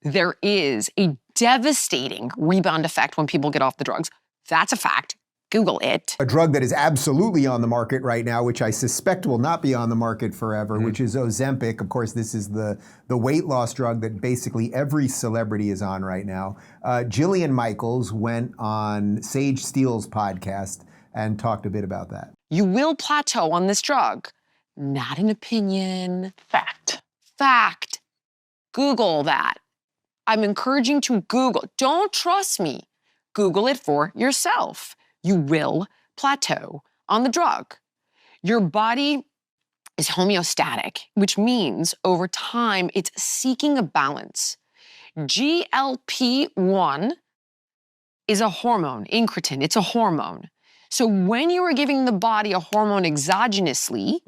there is a devastating rebound effect when people get off the drugs. That's a fact. Google it. A drug that is absolutely on the market right now, which I suspect will not be on the market forever, which is Ozempic. Of course, this is the weight loss drug that basically every celebrity is on right now. Jillian Michaels went on Sage Steele's podcast and talked a bit about that. You will plateau on this drug. Not an opinion. Fact. Fact. Google that. I'm encouraging to Google. Don't trust me. Google it for yourself. You will plateau on the drug. Your body is homeostatic, which means over time it's seeking a balance. GLP-1 is a hormone, incretin, it's a hormone. So when you are giving the body a hormone exogenously,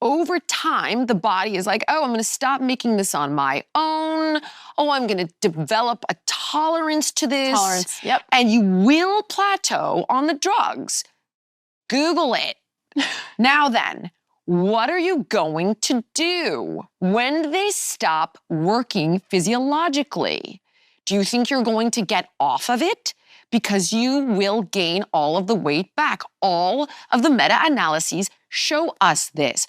over time, the body is like, oh, I'm gonna stop making this on my own. Oh, I'm gonna develop a tolerance to this. Tolerance, yep. And you will plateau on the drugs. Google it. Now then, what are you going to do when they stop working physiologically? Do you think you're going to get off of it? Because you will gain all of the weight back. All of the meta-analyses show us this.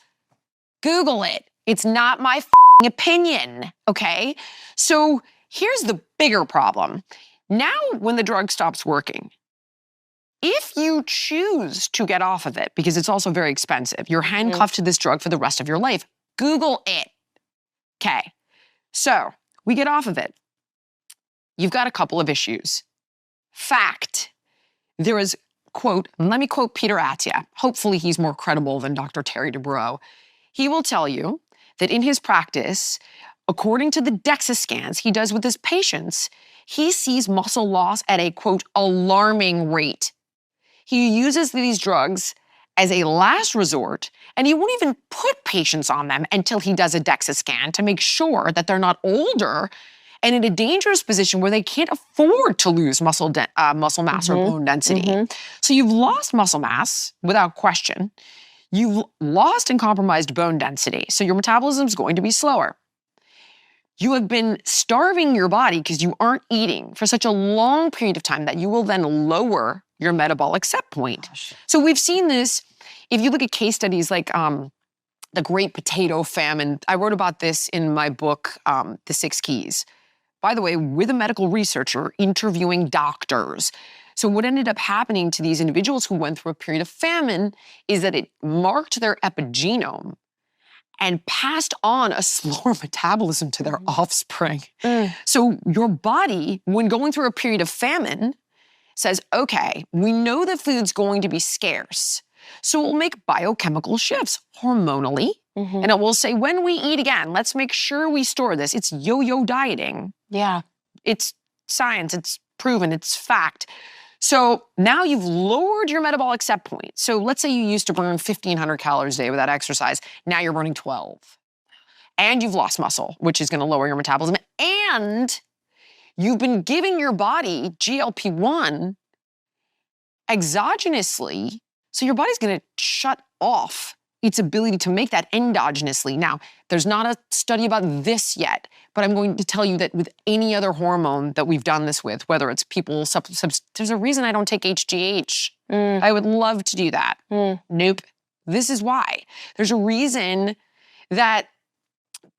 Google it. It's not my opinion, okay? So here's the bigger problem. Now, when the drug stops working, if you choose to get off of it, because it's also very expensive, you're handcuffed to this drug for the rest of your life. Google it. Okay, so we get off of it. You've got a couple of issues. Fact, there is, quote, let me quote Peter Attia. Hopefully he's more credible than Dr. Terry Dubrow. He will tell you that in his practice, according to the DEXA scans he does with his patients, he sees muscle loss at a, quote, alarming rate. He uses these drugs as a last resort, and he won't even put patients on them until he does a DEXA scan to make sure that they're not older and in a dangerous position where they can't afford to lose muscle mass or bone density. So you've lost muscle mass without question. You've lost and compromised bone density, so your metabolism is going to be slower. You have been starving your body because you aren't eating for such a long period of time that you will then lower your metabolic set point. So we've seen this, if you look at case studies like the Great Potato Famine. I wrote about this in my book, The 6 Keys. By the way, with a medical researcher interviewing doctors. So what ended up happening to these individuals who went through a period of famine is that it marked their epigenome and passed on a slower metabolism to their offspring. So your body, when going through a period of famine, says, okay, we know that food's going to be scarce. So we'll make biochemical shifts hormonally. And it will say, when we eat again, let's make sure we store this. It's yo-yo dieting. Yeah. It's science, it's proven, it's fact. So now you've lowered your metabolic set point. So let's say you used to burn 1,500 calories a day without exercise. Now you're burning 12. And you've lost muscle, which is going to lower your metabolism. And you've been giving your body GLP-1 exogenously. So your body's going to shut off its ability to make that endogenously. Now, there's not a study about this yet, but I'm going to tell you that with any other hormone that we've done this with, whether it's people, there's a reason I don't take HGH. I would love to do that. Nope. This is why. There's a reason that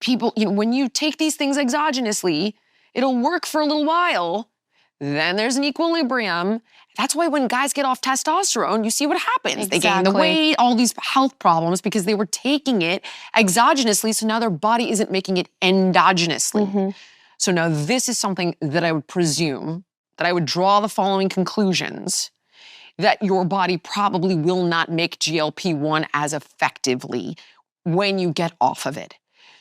people, when you take these things exogenously, it'll work for a little while, then there's an equilibrium. That's why when guys get off testosterone, you see what happens. Exactly. They gain the weight, all these health problems because they were taking it exogenously, so now their body isn't making it endogenously. So now this is something that I would presume, that I would draw the following conclusions, that your body probably will not make GLP-1 as effectively when you get off of it.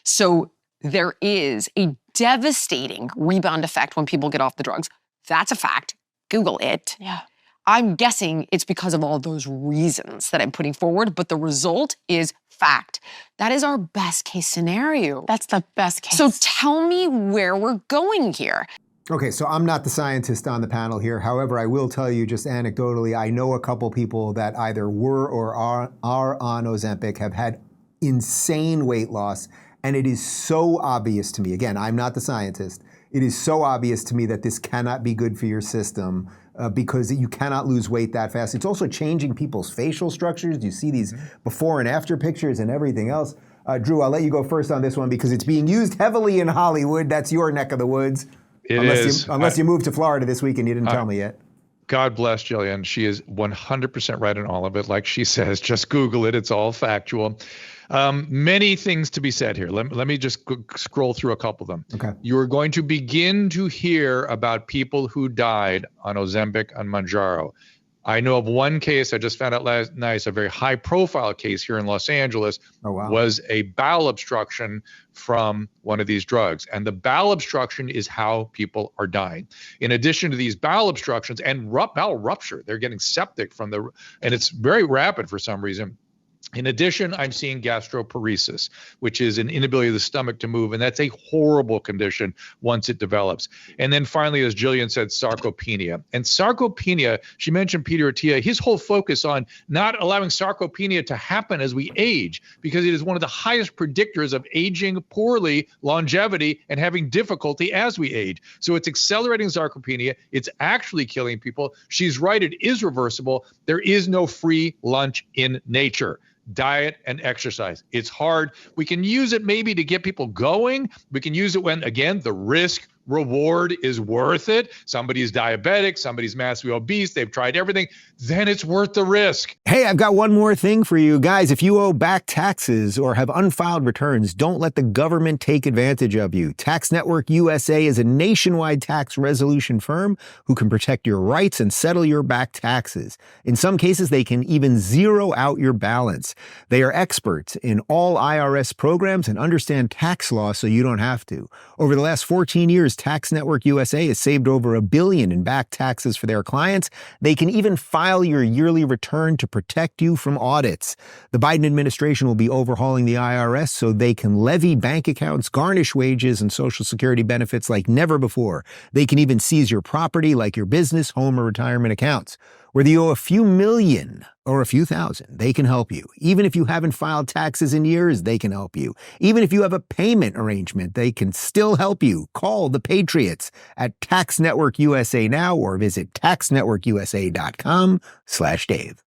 So there is a devastating rebound effect when people get off the drugs. That's a fact. Google it. Yeah. I'm guessing it's because of all those reasons that I'm putting forward, but the result is fact. That is our best case scenario. That's the best case. So tell me where we're going here. Okay, so I'm not the scientist on the panel here. However, I will tell you just anecdotally, I know a couple people that either were or are on Ozempic, have had insane weight loss. And it is so obvious to me, again, I'm not the scientist, it is so obvious to me that this cannot be good for your system. Because you cannot lose weight that fast. It's also changing people's facial structures. You see these before and after pictures and everything else. Drew, I'll let you go first on this one because it's being used heavily in Hollywood. That's your neck of the woods. Unless you moved to Florida this week and you didn't tell me yet. God bless Jillian. She is 100% right in all of it. Like she says, just Google it. It's all factual. Many things to be said here. Let me just scroll through a couple of them. Okay. You're going to begin to hear about people who died on Ozempic and Mounjaro. I know of one case I just found out last night, a very high profile case here in Los Angeles. Oh, wow. Was a bowel obstruction from one of these drugs. And the bowel obstruction is how people are dying. In addition to these bowel obstructions and bowel rupture, they're getting septic and it's very rapid for some reason. In addition, I'm seeing gastroparesis, which is an inability of the stomach to move, and that's a horrible condition once it develops. And then finally, as Jillian said, sarcopenia. And sarcopenia, she mentioned Peter Attia, his whole focus on not allowing sarcopenia to happen as we age, because it is one of the highest predictors of aging poorly, longevity, and having difficulty as we age. So it's accelerating sarcopenia. It's actually killing people. She's right, it is reversible. There is no free lunch in nature. Diet and exercise. It's hard. We can use it maybe to get people going. We can use it when, again, the risk reward is worth it. Somebody's diabetic, somebody's massively obese, they've tried everything, then it's worth the risk. Hey, I've got one more thing for you guys. If you owe back taxes or have unfiled returns, don't let the government take advantage of you. Tax Network USA is a nationwide tax resolution firm who can protect your rights and settle your back taxes. In some cases, they can even zero out your balance. They are experts in all IRS programs and understand tax law so you don't have to. Over the last 14 years, Tax Network USA has saved over $1 billion in back taxes for their clients. They can even file your yearly return to protect you from audits. The Biden administration will be overhauling the IRS so they can levy bank accounts, garnish wages, and Social Security benefits like never before. They can even seize your property like your business, home, or retirement accounts. Whether you owe a few million or a few thousand, they can help you. Even if you haven't filed taxes in years, they can help you. Even if you have a payment arrangement, they can still help you. Call the Patriots at Tax Network USA now or visit taxnetworkusa.com/Dave.